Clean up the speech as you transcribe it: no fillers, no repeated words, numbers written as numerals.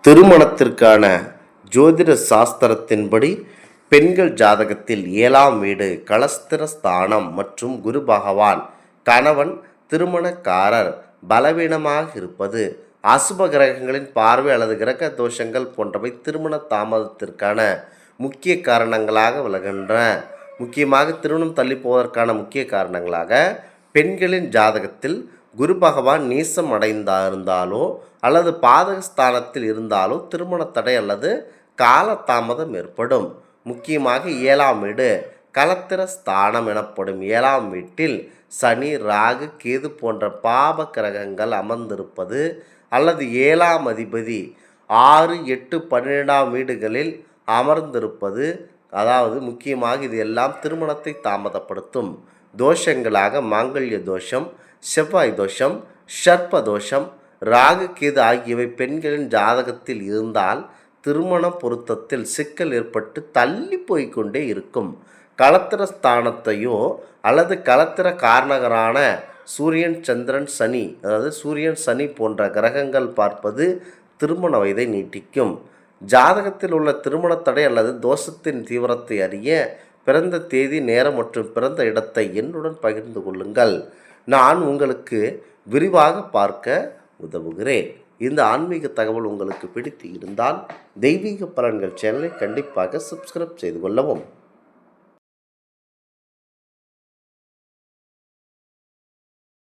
திருமணத்திற்கான ஜோதிட சாஸ்திரத்தின்படி பெண்கள் ஜாதகத்தில் 7ஆம் வீடு கலஸ்திர ஸ்தானம் மற்றும் குரு பகவான் கணவன் திருமணக்காரர் பலவீனமாக இருப்பது, அசுப கிரகங்களின் பார்வை அல்லது கிரக தோஷங்கள் போன்றவை திருமண தாமதத்திற்கான முக்கிய காரணங்களாக விளங்குகின்றன. முக்கியமாக திருமணம் தள்ளி போவதற்கான முக்கிய காரணங்களாக பெண்களின் ஜாதகத்தில் குரு பகவான் நீசம் அடைந்திருந்தாலோ அல்லது பாதகஸ்தானத்தில் இருந்தாலோ திருமண தடை அல்லது காலதாமதம் ஏற்படும். முக்கியமாக 7ஆம் வீடு கலத்திர ஸ்தானம் எனப்படும் 7ஆம் வீட்டில் சனி, ராகு, கேது போன்ற பாப கிரகங்கள் அமர்ந்திருப்பது அல்லது 7ஆம் அதிபதி 6, 8, 12ஆம் வீடுகளில் அமர்ந்திருப்பது, அதாவது முக்கியமாக இது எல்லாம் திருமணத்தை தாமதப்படுத்தும். தோஷங்களாக மாங்கல்ய தோஷம், செவ்வாய் தோஷம், சர்ப்ப தோஷம், ராகு, கேது ஆகியவை பெண்களின் ஜாதகத்தில் இருந்தால் திருமண பொருத்தத்தில் சிக்கல் ஏற்பட்டு தள்ளி போய்கொண்டே இருக்கும். களத்திர ஸ்தானத்தையோ அல்லது களத்திர காரணகரான சூரியன், சந்திரன், சனி, அதாவது சூரியன், சனி போன்ற கிரகங்கள் பார்ப்பது திருமண வயதை நீட்டிக்கும். ஜாதகத்தில் உள்ள திருமண தடை அல்லது தோஷத்தின் தீவிரத்தை அறிய பிறந்த தேதி, நேரம் மற்றும் பிறந்த இடத்தை என்னுடன் பகிர்ந்து கொள்ளுங்கள். நான் உங்களுக்கு விரிவாக பார்க்க உதவுகிறேன். இந்த ஆன்மீக தகவல் உங்களுக்கு பிடித்து இருந்தால் தெய்வீக பலன்கள் சேனலை கண்டிப்பாக சப்ஸ்கிரைப் செய்து கொள்ளவும்.